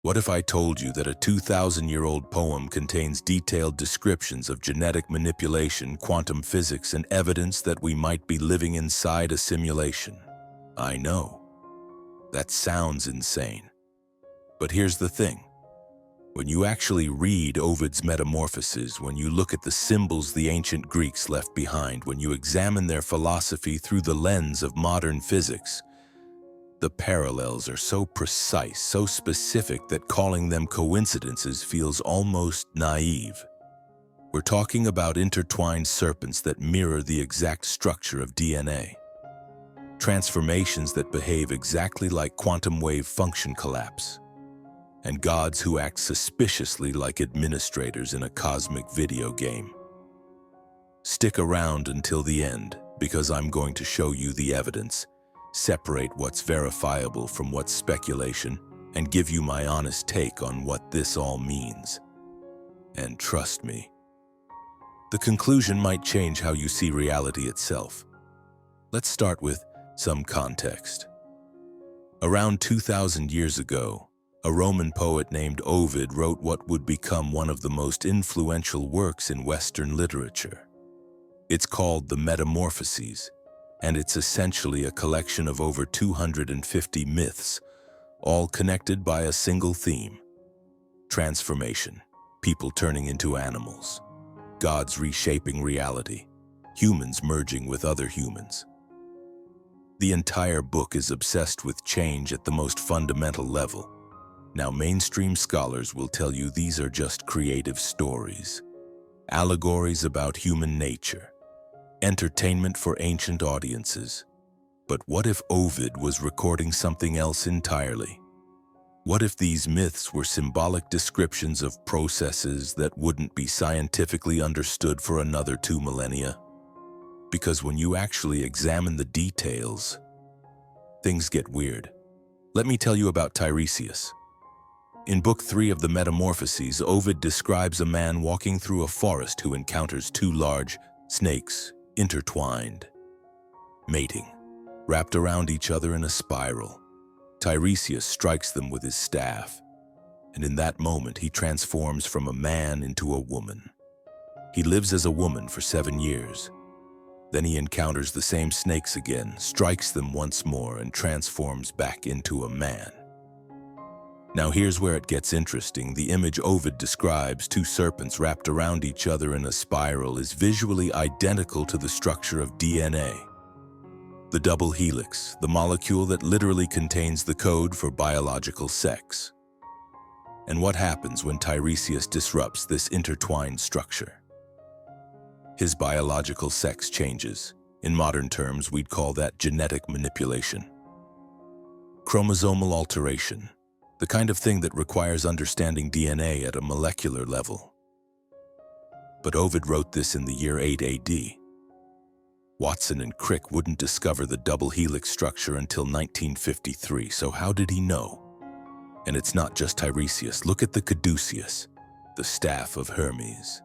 What if I told you that a 2,000-year-old poem contains detailed descriptions of genetic manipulation, quantum physics, and evidence that we might be living inside a simulation? I know. That sounds insane. But here's the thing. When you actually read Ovid's Metamorphoses, when you look at the symbols the ancient Greeks left behind, when you examine their philosophy through the lens of modern physics, the parallels are so precise, so specific that calling them coincidences feels almost naive. We're talking about intertwined serpents that mirror the exact structure of DNA. Transformations that behave exactly like quantum wave function collapse. And gods who act suspiciously like administrators in a cosmic video game. Stick around until the end, because I'm going to show you the evidence, separate what's verifiable from what's speculation, and give you my honest take on what this all means. And trust me, the conclusion might change how you see reality itself. Let's start with some context. Around 2,000 years ago, a Roman poet named Ovid wrote what would become one of the most influential works in Western literature. It's called the Metamorphoses, and it's essentially a collection of over 250 myths, all connected by a single theme: transformation, people turning into animals, gods reshaping reality, humans merging with other humans. The entire book is obsessed with change at the most fundamental level. Now, mainstream scholars will tell you these are just creative stories, allegories about human nature, entertainment for ancient audiences. But what if Ovid was recording something else entirely? What if these myths were symbolic descriptions of processes that wouldn't be scientifically understood for another 2 millennia? Because when you actually examine the details, things get weird. Let me tell you about Tiresias. In Book 3 of the Metamorphoses, Ovid describes a man walking through a forest who encounters 2 large snakes, intertwined, mating, wrapped around each other in a spiral. Tiresias strikes them with his staff, and in that moment he transforms from a man into a woman. He lives as a woman for 7 years. Then he encounters the same snakes again, strikes them once more, and transforms back into a man. Now here's where it gets interesting. The image Ovid describes, 2 serpents wrapped around each other in a spiral, is visually identical to the structure of DNA. The double helix, the molecule that literally contains the code for biological sex. And what happens when Tiresias disrupts this intertwined structure? His biological sex changes. In modern terms, we'd call that genetic manipulation. Chromosomal alteration. The kind of thing that requires understanding DNA at a molecular level. But Ovid wrote this in the year 8 AD. Watson and Crick wouldn't discover the double helix structure until 1953, so how did he know? And it's not just Tiresias. Look at the Caduceus, the staff of Hermes.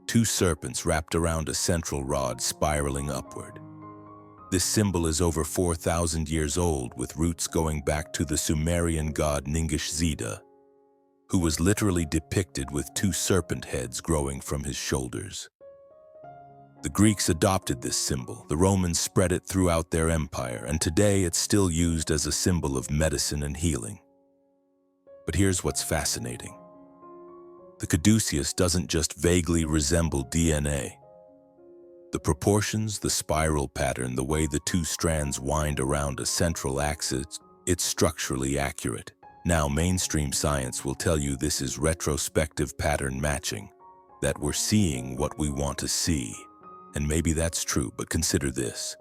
2 serpents wrapped around a central rod spiraling upward. This symbol is over 4,000 years old, with roots going back to the Sumerian god Ningish-Zida, who was literally depicted with 2 serpent heads growing from his shoulders. The Greeks adopted this symbol, the Romans spread it throughout their empire, and today it's still used as a symbol of medicine and healing. But here's what's fascinating. The Caduceus doesn't just vaguely resemble DNA. The proportions, the spiral pattern, the way the 2 strands wind around a central axis, it's structurally accurate. Now, mainstream science will tell you this is retrospective pattern matching, that we're seeing what we want to see. And maybe that's true, but consider this.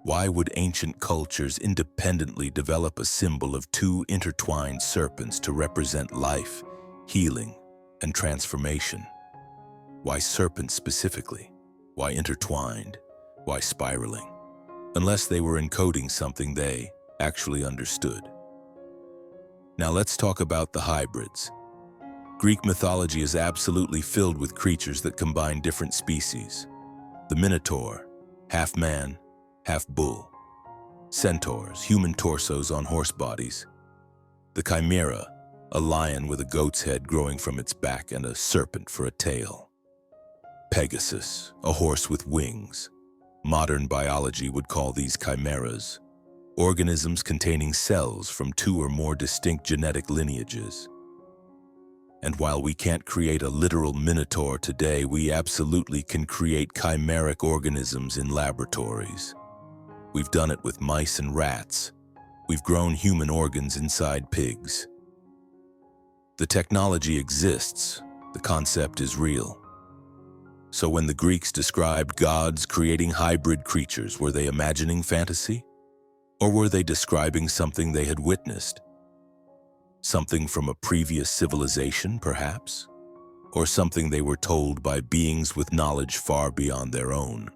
Why would ancient cultures independently develop a symbol of 2 intertwined serpents to represent life, healing, and transformation? Why serpents specifically? Why intertwined? Why spiraling? Unless they were encoding something they actually understood. Now let's talk about the hybrids. Greek mythology is absolutely filled with creatures that combine different species. The Minotaur, half man, half bull. Centaurs, human torsos on horse bodies. The chimera, a lion with a goat's head growing from its back and a serpent for a tail. Pegasus, a horse with wings. Modern biology would call these chimeras, organisms containing cells from two or more distinct genetic lineages. And while we can't create a literal minotaur today, we absolutely can create chimeric organisms in laboratories. We've done it with mice and rats. We've grown human organs inside pigs. The technology exists. The concept is real. So when the Greeks described gods creating hybrid creatures, were they imagining fantasy? Or were they describing something they had witnessed? Something from a previous civilization, perhaps? Or something they were told by beings with knowledge far beyond their own?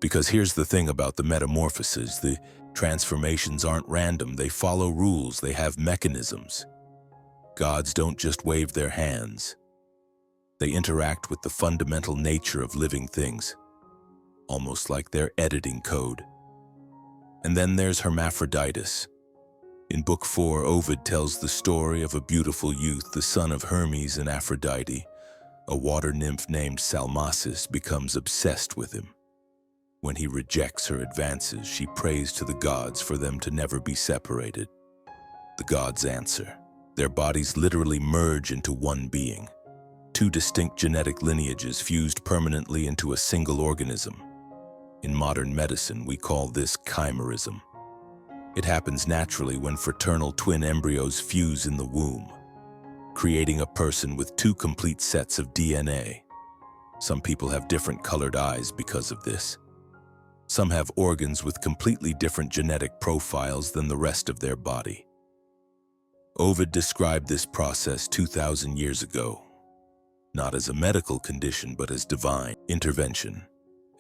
Because here's the thing about the metamorphoses: the transformations aren't random, they follow rules, they have mechanisms. Gods don't just wave their hands. They interact with the fundamental nature of living things, almost like their editing code. And then there's Hermaphroditus. In Book 4, Ovid tells the story of a beautiful youth, the son of Hermes and Aphrodite. A water nymph named Salmacis becomes obsessed with him. When he rejects her advances, she prays to the gods for them to never be separated. The gods answer. Their bodies literally merge into one being. Two distinct genetic lineages fused permanently into a single organism. In modern medicine, we call this chimerism. It happens naturally when fraternal twin embryos fuse in the womb, creating a person with two complete sets of DNA. Some people have different colored eyes because of this. Some have organs with completely different genetic profiles than the rest of their body. Ovid described this process 2,000 years ago, not as a medical condition but as divine intervention,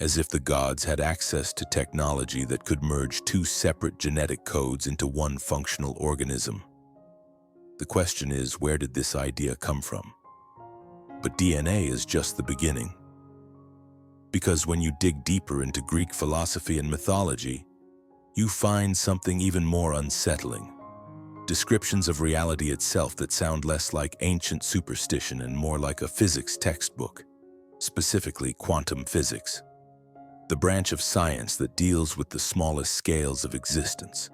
as if the gods had access to technology that could merge two separate genetic codes into one functional organism. The question is, where did this idea come from? But DNA is just the beginning. Because when you dig deeper into Greek philosophy and mythology, you find something even more unsettling. Descriptions of reality itself that sound less like ancient superstition and more like a physics textbook, specifically quantum physics, the branch of science that deals with the smallest scales of existence,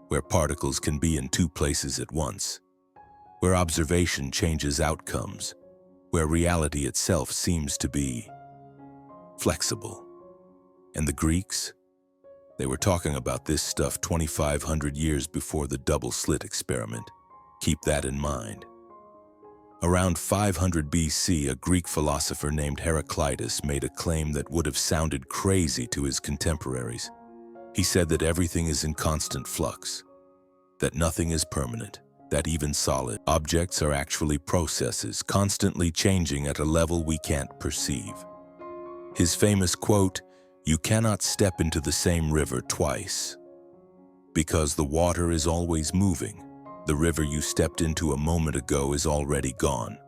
where particles can be in two places at once, where observation changes outcomes, where reality itself seems to be flexible. And the Greeks? They were talking about this stuff 2,500 years before the double slit experiment. Keep that in mind. Around 500 BC, a Greek philosopher named Heraclitus made a claim that would have sounded crazy to his contemporaries. He said that everything is in constant flux, that nothing is permanent, that even solid objects are actually processes, constantly changing at a level we can't perceive. His famous quote, "You cannot step into the same river twice, because the water is always moving. The river you stepped into a moment ago is already gone."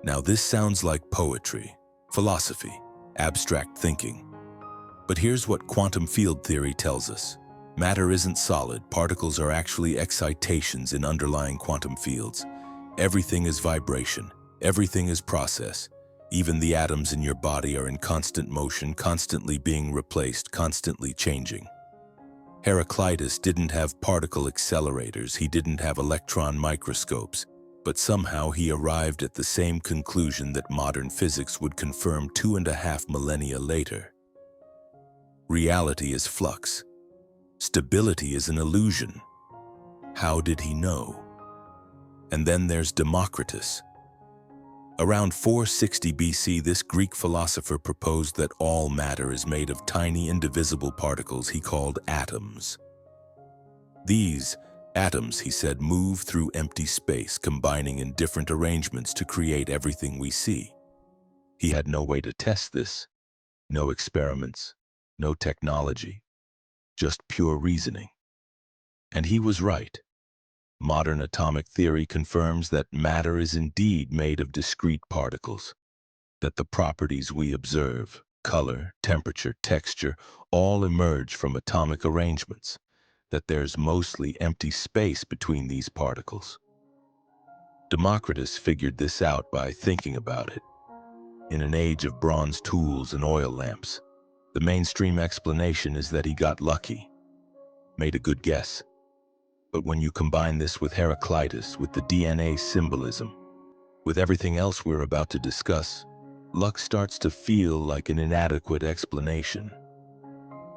Now this sounds like poetry, philosophy, abstract thinking. But here's what quantum field theory tells us. Matter isn't solid. Particles are actually excitations in underlying quantum fields. Everything is vibration. Everything is process. Even the atoms in your body are in constant motion, constantly being replaced, constantly changing. Heraclitus didn't have particle accelerators, he didn't have electron microscopes, but somehow he arrived at the same conclusion that modern physics would confirm 2.5 millennia later. Reality is flux. Stability is an illusion. How did he know? And then there's Democritus. Around 460 BC, this Greek philosopher proposed that all matter is made of tiny indivisible particles he called atoms. These atoms, he said, move through empty space, combining in different arrangements to create everything we see. He had no way to test this, no experiments, no technology, just pure reasoning. And he was right. Modern atomic theory confirms that matter is indeed made of discrete particles, that the properties we observe, color, temperature, texture, all emerge from atomic arrangements, that there's mostly empty space between these particles. Democritus figured this out by thinking about it. In an age of bronze tools and oil lamps, the mainstream explanation is that he got lucky, made a good guess. But when you combine this with Heraclitus, with the DNA symbolism, with everything else we're about to discuss, luck starts to feel like an inadequate explanation.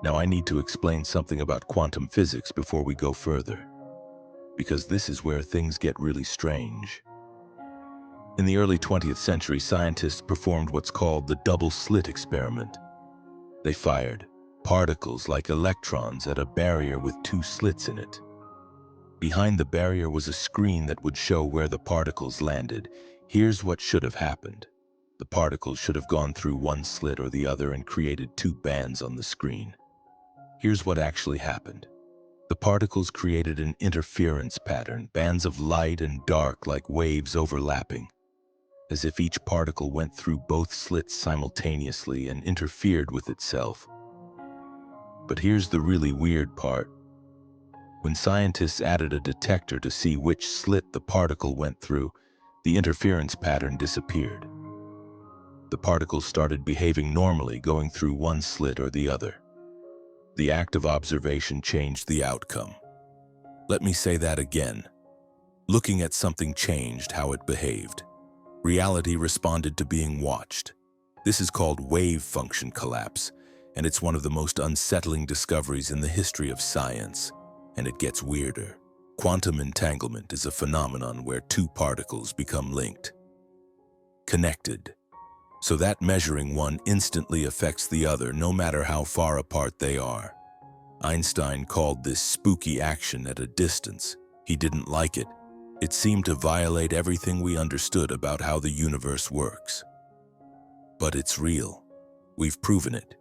Now I need to explain something about quantum physics before we go further, because this is where things get really strange. In the early 20th century, scientists performed what's called the double slit experiment. They fired particles like electrons at a barrier with two slits in it. Behind the barrier was a screen that would show where the particles landed. Here's what should have happened. The particles should have gone through one slit or the other and created two bands on the screen. Here's what actually happened. The particles created an interference pattern, bands of light and dark like waves overlapping, as if each particle went through both slits simultaneously and interfered with itself. But here's the really weird part. When scientists added a detector to see which slit the particle went through, the interference pattern disappeared. The particles started behaving normally, going through one slit or the other. The act of observation changed the outcome. Let me say that again. Looking at something changed how it behaved. Reality responded to being watched. This is called wave function collapse, and it's one of the most unsettling discoveries in the history of science. And it gets weirder. Quantum entanglement is a phenomenon where two particles become linked, connected, so that measuring one instantly affects the other no matter how far apart they are. Einstein called this spooky action at a distance. He didn't like it. It seemed to violate everything we understood about how the universe works. But it's real. We've proven it.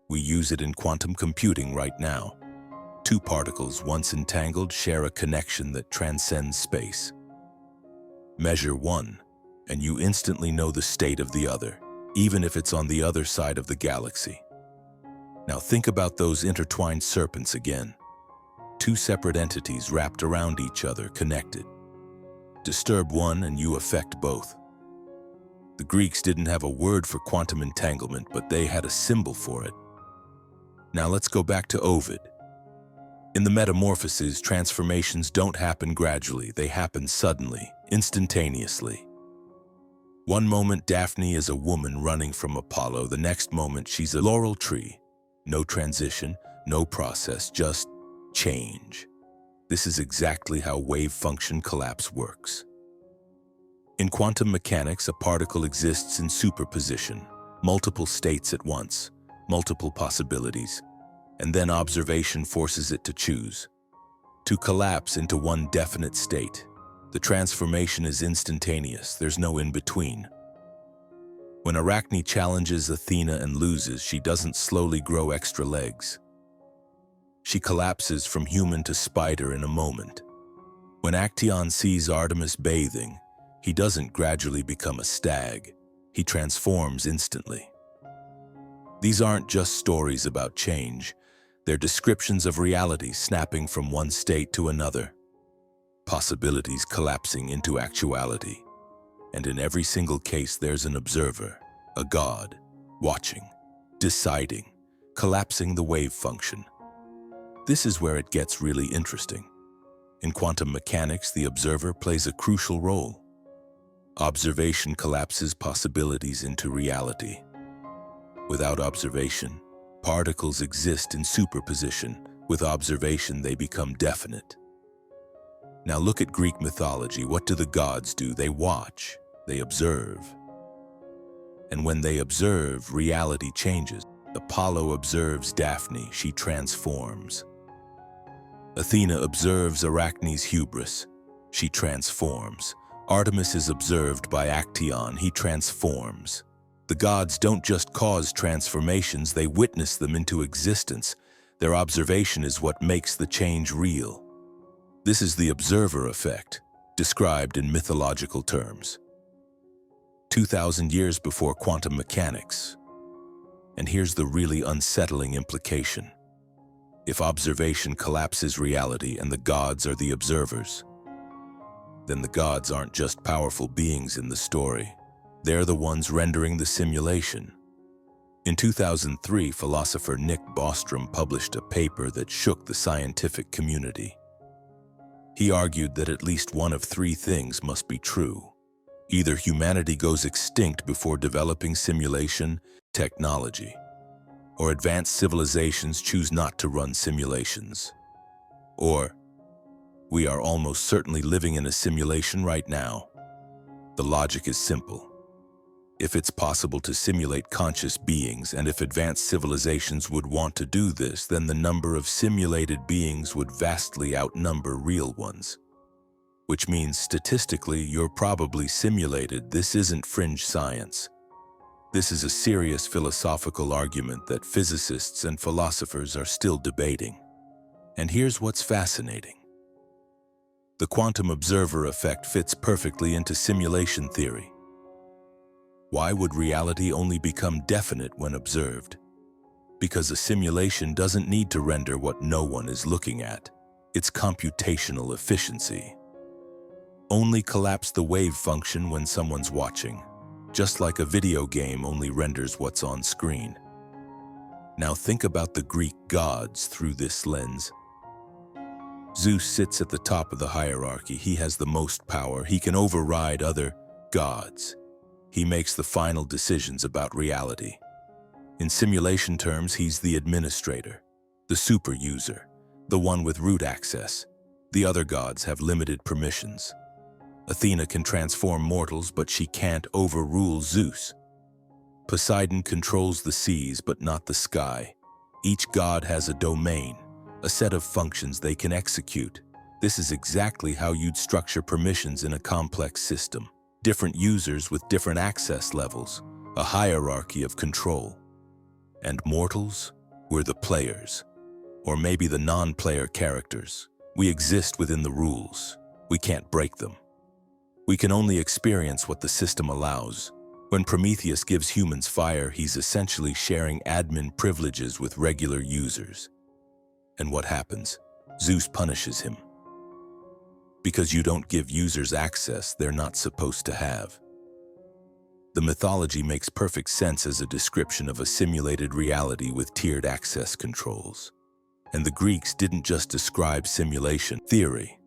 We use it in quantum computing right now. Two particles once entangled share a connection that transcends space. Measure one, and you instantly know the state of the other, even if it's on the other side of the galaxy. Now think about those intertwined serpents again. Two separate entities wrapped around each other, connected. Disturb one and you affect both. The Greeks didn't have a word for quantum entanglement, but they had a symbol for it. Now let's go back to Ovid. In the Metamorphoses, transformations don't happen gradually, they happen suddenly, instantaneously. One moment Daphne is a woman running from Apollo, the next moment she's a laurel tree. No transition, no process, just change. This is exactly how wave function collapse works. In quantum mechanics, a particle exists in superposition, multiple states at once, multiple possibilities, and then observation forces it to choose, to collapse into one definite state. The transformation is instantaneous, there's no in-between. When Arachne challenges Athena and loses, she doesn't slowly grow extra legs. She collapses from human to spider in a moment. When Actaeon sees Artemis bathing, he doesn't gradually become a stag, he transforms instantly. These aren't just stories about change. They're descriptions of reality snapping from one state to another, possibilities collapsing into actuality. And in every single case, there's an observer, a god, watching, deciding, collapsing the wave function. This is where it gets really interesting. In quantum mechanics, the observer plays a crucial role. Observation collapses possibilities into reality. Without observation, particles exist in superposition. With observation, they become definite. Now look at Greek mythology. What do the gods do? They watch, they observe. And when they observe, reality changes. Apollo observes Daphne, she transforms. Athena observes Arachne's hubris, she transforms. Artemis is observed by Actaeon, he transforms. The gods don't just cause transformations, they witness them into existence. Their observation is what makes the change real. This is the observer effect, described in mythological terms. 2,000 years before quantum mechanics. And here's the really unsettling implication. If observation collapses reality and the gods are the observers, then the gods aren't just powerful beings in the story. They're the ones rendering the simulation. In 2003, philosopher Nick Bostrom published a paper that shook the scientific community. He argued that at least one of three things must be true. Either humanity goes extinct before developing simulation technology, or advanced civilizations choose not to run simulations, or we are almost certainly living in a simulation right now. The logic is simple. If it's possible to simulate conscious beings, and if advanced civilizations would want to do this, then the number of simulated beings would vastly outnumber real ones. Which means statistically, you're probably simulated. This isn't fringe science. This is a serious philosophical argument that physicists and philosophers are still debating. And here's what's fascinating. The quantum observer effect fits perfectly into simulation theory. Why would reality only become definite when observed? Because a simulation doesn't need to render what no one is looking at. It's computational efficiency. Only collapse the wave function when someone's watching, just like a video game only renders what's on screen. Now think about the Greek gods through this lens. Zeus sits at the top of the hierarchy. He has the most power. He can override other gods. He makes the final decisions about reality. In simulation terms, he's the administrator, the super user, the one with root access. The other gods have limited permissions. Athena can transform mortals, but she can't overrule Zeus. Poseidon controls the seas, but not the sky. Each god has a domain, a set of functions they can execute. This is exactly how you'd structure permissions in a complex system. Different users with different access levels, a hierarchy of control. And mortals, we're the players, or maybe the non-player characters. We exist within the rules. We can't break them. We can only experience what the system allows. When Prometheus gives humans fire, he's essentially sharing admin privileges with regular users. And what happens? Zeus punishes him. Because you don't give users access they're not supposed to have. The mythology makes perfect sense as a description of a simulated reality with tiered access controls. And the Greeks didn't just describe simulation theory.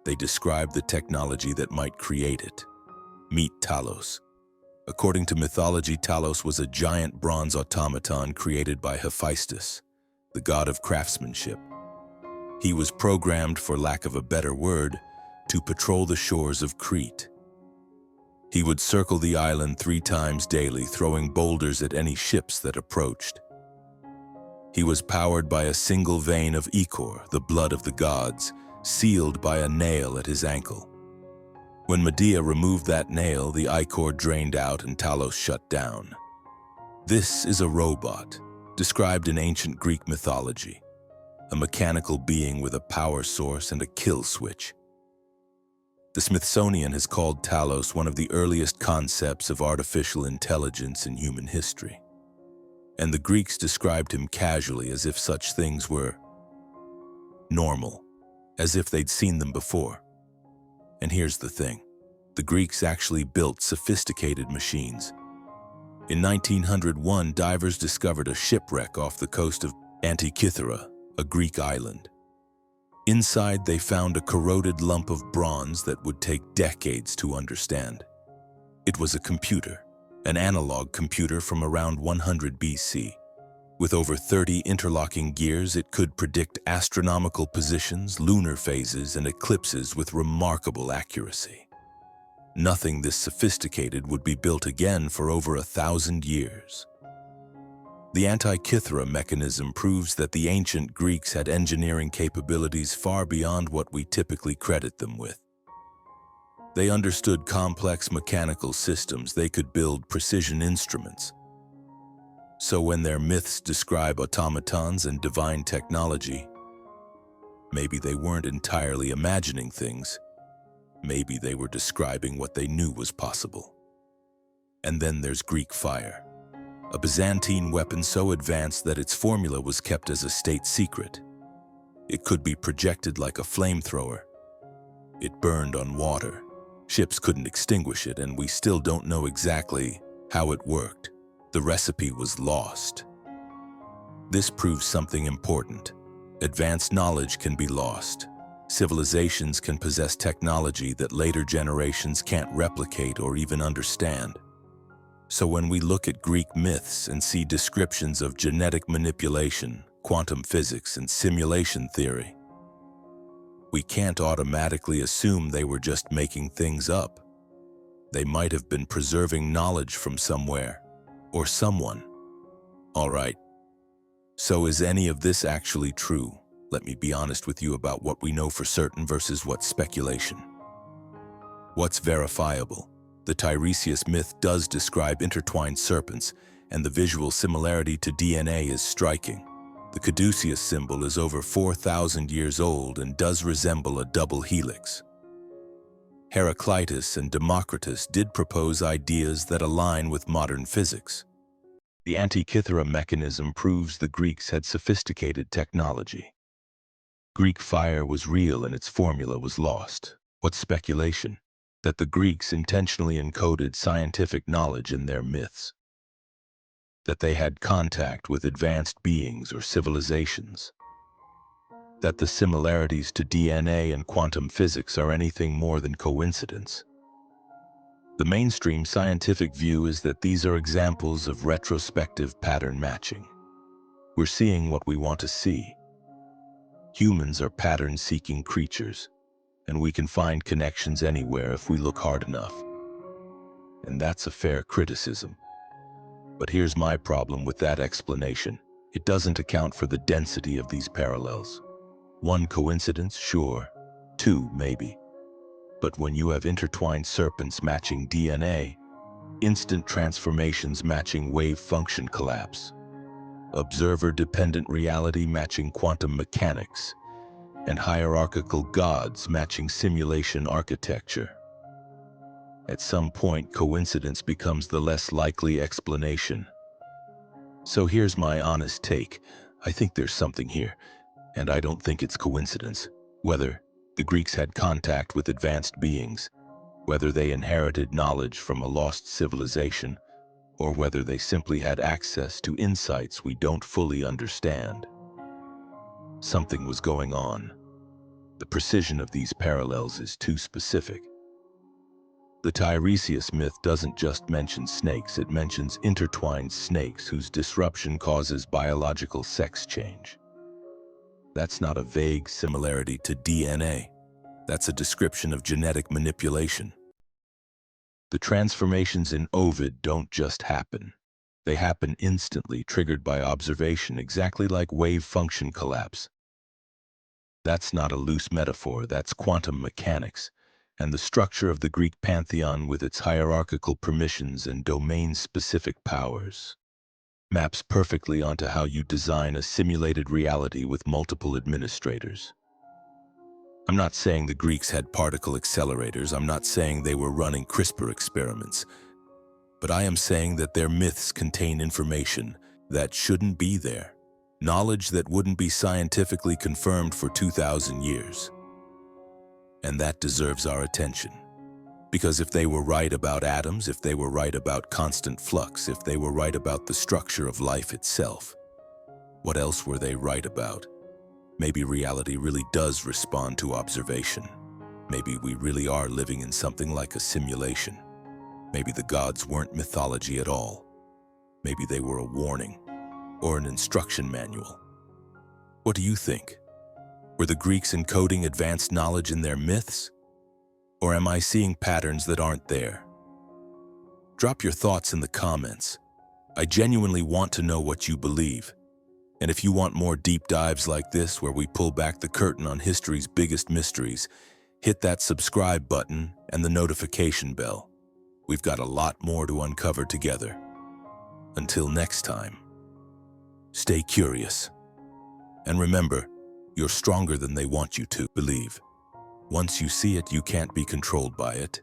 They described the technology that might create it. Meet Talos. According to mythology, Talos was a giant bronze automaton created by Hephaestus, the god of craftsmanship. He was programmed, for lack of a better word, to patrol the shores of Crete. He would circle the island 3 times daily, throwing boulders at any ships that approached. He was powered by a single vein of ichor, the blood of the gods, sealed by a nail at his ankle. When Medea removed that nail, the ichor drained out and Talos shut down. This is a robot, described in ancient Greek mythology. A mechanical being with a power source and a kill switch. The Smithsonian has called Talos one of the earliest concepts of artificial intelligence in human history. And the Greeks described him casually, as if such things were normal, as if they'd seen them before. And here's the thing. The Greeks actually built sophisticated machines. In 1901, divers discovered a shipwreck off the coast of Antikythera, a Greek island. Inside, they found a corroded lump of bronze that would take decades to understand. It was a computer, an analog computer from around 100 BC. With over 30 interlocking gears, it could predict astronomical positions, lunar phases, and eclipses with remarkable accuracy. Nothing this sophisticated would be built again for over 1,000 years. The Antikythera Mechanism proves that the ancient Greeks had engineering capabilities far beyond what we typically credit them with. They understood complex mechanical systems. They could build precision instruments. So when their myths describe automatons and divine technology, maybe they weren't entirely imagining things. Maybe they were describing what they knew was possible. And then there's Greek fire. a Byzantine weapon so advanced that its formula was kept as a state secret. It could be projected like a flamethrower. It burned on water. Ships couldn't extinguish it, and we still don't know exactly how it worked. The recipe was lost. This proves something important. Advanced knowledge can be lost. Civilizations can possess technology that later generations can't replicate or even understand. So when we look at Greek myths and see descriptions of genetic manipulation, quantum physics, and simulation theory, we can't automatically assume they were just making things up. They might have been preserving knowledge from somewhere or someone. All right, so is any of this actually true? Let me be honest with you about what we know for certain versus what's speculation. What's verifiable? The Tiresias myth does describe intertwined serpents, and the visual similarity to DNA is striking. The Caduceus symbol is over 4,000 years old and does resemble a double helix. Heraclitus and Democritus did propose ideas that align with modern physics. The Antikythera Mechanism proves the Greeks had sophisticated technology. Greek fire was real and its formula was lost. What's speculation? That the Greeks intentionally encoded scientific knowledge in their myths. That they had contact with advanced beings or civilizations. That the similarities to DNA and quantum physics are anything more than coincidence. The mainstream scientific view is that these are examples of retrospective pattern matching. We're seeing what we want to see. Humans are pattern-seeking creatures, and we can find connections anywhere if we look hard enough. And that's a fair criticism. But here's my problem with that explanation. It doesn't account for the density of these parallels. One coincidence, sure. Two, maybe. But when you have intertwined serpents matching DNA, instant transformations matching wave function collapse, observer-dependent reality matching quantum mechanics, and hierarchical gods matching simulation architecture, at some point coincidence becomes the less likely explanation. So here's my honest take. I think there's something here, and I don't think it's coincidence. Whether the Greeks had contact with advanced beings, whether they inherited knowledge from a lost civilization, or whether they simply had access to insights we don't fully understand. Something was going on. The precision of these parallels is too specific. The Tiresias myth doesn't just mention snakes, it mentions intertwined snakes whose disruption causes biological sex change. That's not a vague similarity to DNA. That's a description of genetic manipulation. The transformations in Ovid don't just happen. They happen instantly, triggered by observation, exactly like wave function collapse. That's not a loose metaphor, that's quantum mechanics, and the structure of the Greek pantheon with its hierarchical permissions and domain-specific powers maps perfectly onto how you design a simulated reality with multiple administrators. I'm not saying the Greeks had particle accelerators, I'm not saying they were running CRISPR experiments, but I am saying that their myths contain information that shouldn't be there, knowledge that wouldn't be scientifically confirmed for 2,000 years. And that deserves our attention. Because if they were right about atoms, if they were right about constant flux, if they were right about the structure of life itself, what else were they right about? Maybe reality really does respond to observation. Maybe we really are living in something like a simulation. Maybe the gods weren't mythology at all. Maybe they were a warning or an instruction manual. What do you think? Were the Greeks encoding advanced knowledge in their myths? Or am I seeing patterns that aren't there? Drop your thoughts in the comments. I genuinely want to know what you believe. And if you want more deep dives like this where we pull back the curtain on history's biggest mysteries, hit that subscribe button and the notification bell. We've got a lot more to uncover together. Until next time, stay curious. And remember, you're stronger than they want you to believe. Once you see it, you can't be controlled by it.